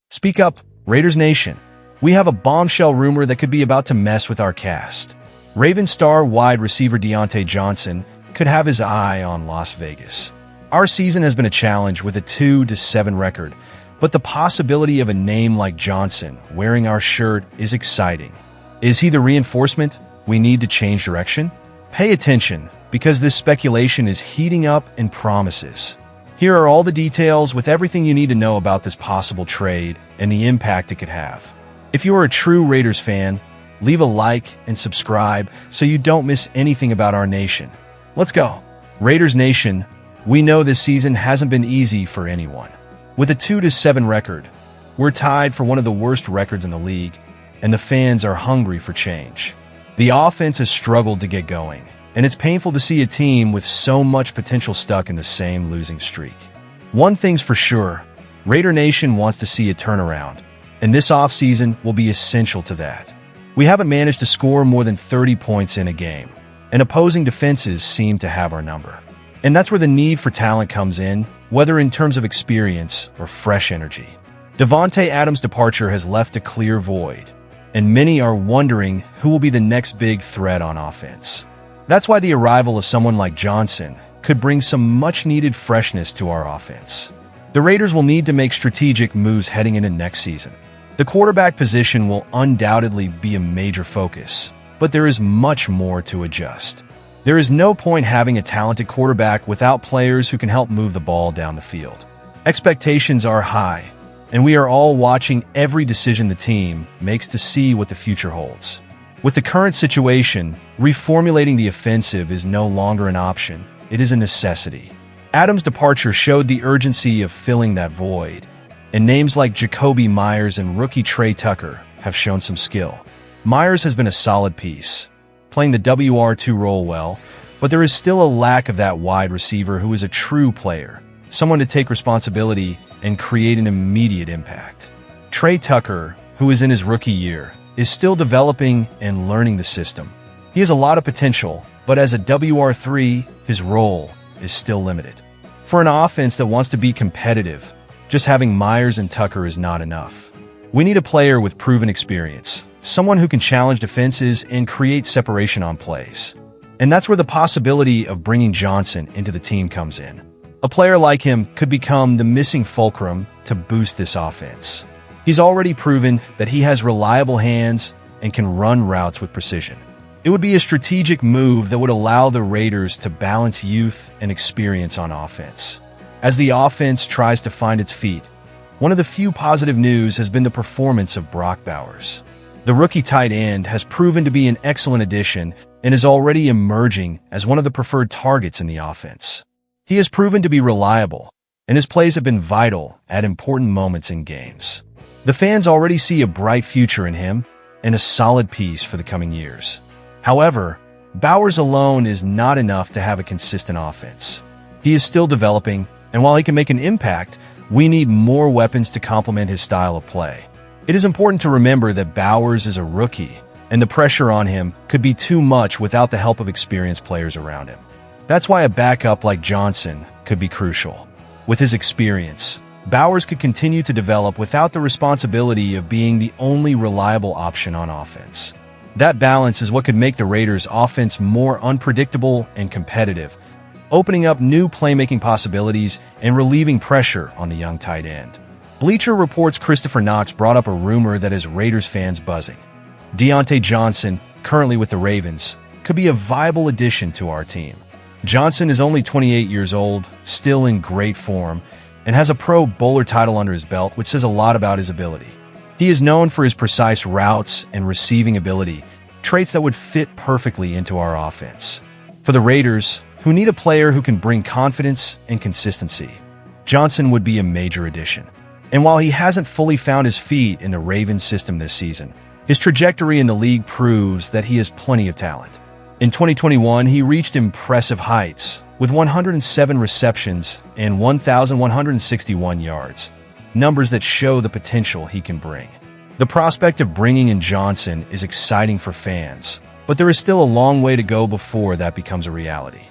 Speak up, Raiders Nation. We have a bombshell rumor that could be about to mess with our cast. Ravens star wide receiver Deontay Johnson could have his eye on Las Vegas. Our season has been a challenge with a 2-7 record, but the possibility of a name like Johnson wearing our shirt is exciting. Is he the reinforcement we need to change direction? Pay attention, because this speculation is heating up and promises. Here are all the details with everything you need to know about this possible trade and the impact it could have. If you are a true Raiders fan, leave a like and subscribe so you don't miss anything about our nation. Let's go. Raiders Nation, we know this season hasn't been easy for anyone. With a 2-7 record, we're tied for one of the worst records in the league, and the fans are hungry for change. The offense has struggled to get going, and it's painful to see a team with so much potential stuck in the same losing streak. One thing's for sure, Raider Nation wants to see a turnaround, and this offseason will be essential to that. We haven't managed to score more than 30 points in a game, and opposing defenses seem to have our number. And that's where the need for talent comes in, whether in terms of experience or fresh energy. Davante Adams' departure has left a clear void, and many are wondering who will be the next big threat on offense. That's why the arrival of someone like Johnson could bring some much-needed freshness to our offense. The Raiders will need to make strategic moves heading into next season. The quarterback position will undoubtedly be a major focus, but there is much more to adjust. There is no point having a talented quarterback without players who can help move the ball down the field. Expectations are high, and we are all watching every decision the team makes to see what the future holds. With the current situation, reformulating the offensive is no longer an option, it is a necessity. Adams' departure showed the urgency of filling that void, and names like Jacoby Myers and rookie Trey Tucker have shown some skill. Myers has been a solid piece, playing the WR2 role well, but there is still a lack of that wide receiver who is a true player, someone to take responsibility and create an immediate impact. Trey Tucker, who is in his rookie year, is still developing and learning the system. He has a lot of potential, but as a WR3, his role is still limited. For an offense that wants to be competitive, just having Myers and Tucker is not enough. We need a player with proven experience, someone who can challenge defenses and create separation on plays. And that's where the possibility of bringing Johnson into the team comes in. A player like him could become the missing fulcrum to boost this offense. He's already proven that he has reliable hands and can run routes with precision. It would be a strategic move that would allow the Raiders to balance youth and experience on offense. As the offense tries to find its feet, one of the few positive news has been the performance of Brock Bowers. The rookie tight end has proven to be an excellent addition and is already emerging as one of the preferred targets in the offense. He has proven to be reliable, and his plays have been vital at important moments in games. The fans already see a bright future in him and a solid piece for the coming years. However, Bowers alone is not enough to have a consistent offense. He is still developing, and while he can make an impact, we need more weapons to complement his style of play. It is important to remember that Bowers is a rookie, and the pressure on him could be too much without the help of experienced players around him. That's why a backup like Johnson could be crucial. With his experience, Bowers could continue to develop without the responsibility of being the only reliable option on offense. That balance is what could make the Raiders' offense more unpredictable and competitive, opening up new playmaking possibilities and relieving pressure on the young tight end. Bleacher Report's Christopher Knox brought up a rumor that has Raiders fans buzzing. Deontay Johnson, currently with the Ravens, could be a viable addition to our team. Johnson is only 28 years old, still in great form, and has a Pro Bowler title under his belt, which says a lot about his ability. He is known for his precise routes and receiving ability, traits that would fit perfectly into our offense. For the Raiders, who need a player who can bring confidence and consistency, Johnson would be a major addition. And while he hasn't fully found his feet in the Ravens system this season, his trajectory in the league proves that he has plenty of talent. In 2021, he reached impressive heights with 107 receptions and 1,161 yards, numbers that show the potential he can bring. The prospect of bringing in Johnson is exciting for fans, but there is still a long way to go before that becomes a reality.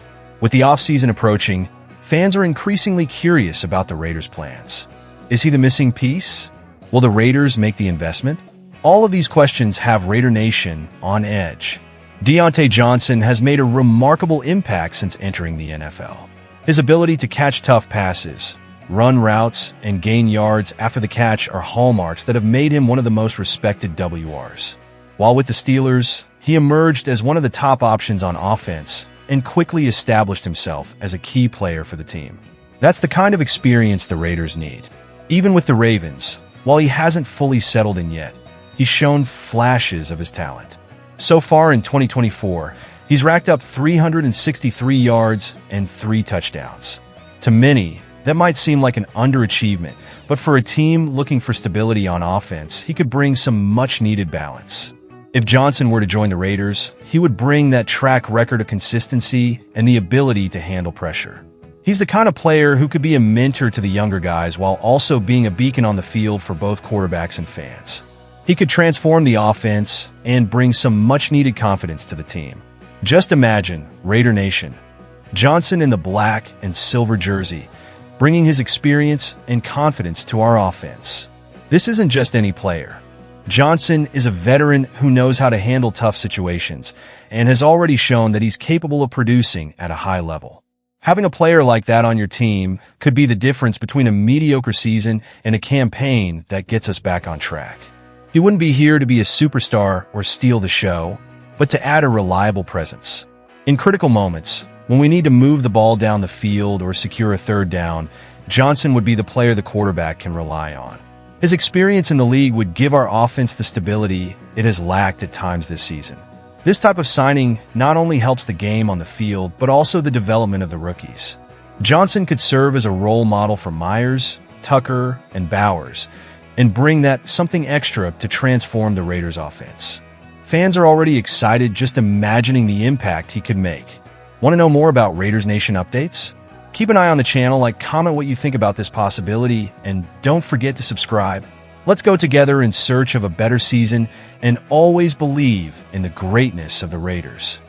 With the offseason approaching, fans are increasingly curious about the Raiders' plans. Is he the missing piece? Will the Raiders make the investment? All of these questions have Raider Nation on edge. Deontay Johnson has made a remarkable impact since entering the NFL. His ability to catch tough passes, run routes, and gain yards after the catch are hallmarks that have made him one of the most respected WRs. While with the Steelers, he emerged as one of the top options on offense and quickly established himself as a key player for the team. That's the kind of experience the Raiders need. Even with the Ravens, while he hasn't fully settled in yet, he's shown flashes of his talent. So far in 2024, he's racked up 363 yards and 3 touchdowns. To many, that might seem like an underachievement, but for a team looking for stability on offense, he could bring some much-needed balance. If Johnson were to join the Raiders, he would bring that track record of consistency and the ability to handle pressure. He's the kind of player who could be a mentor to the younger guys while also being a beacon on the field for both quarterbacks and fans. He could transform the offense and bring some much-needed confidence to the team. Just imagine, Raider Nation, Johnson in the black and silver jersey, bringing his experience and confidence to our offense. This isn't just any player. Johnson is a veteran who knows how to handle tough situations and has already shown that he's capable of producing at a high level. Having a player like that on your team could be the difference between a mediocre season and a campaign that gets us back on track. He wouldn't be here to be a superstar or steal the show, but to add a reliable presence. In critical moments, when we need to move the ball down the field or secure a third down, Johnson would be the player the quarterback can rely on. His experience in the league would give our offense the stability it has lacked at times this season. This type of signing not only helps the game on the field, but also the development of the rookies. Johnson could serve as a role model for Myers, Tucker, and Bowers, and bring that something extra to transform the Raiders' offense. Fans are already excited just imagining the impact he could make. Want to know more about Raiders Nation updates? Keep an eye on the channel, comment what you think about this possibility, and don't forget to subscribe. Let's go together in search of a better season and always believe in the greatness of the Raiders.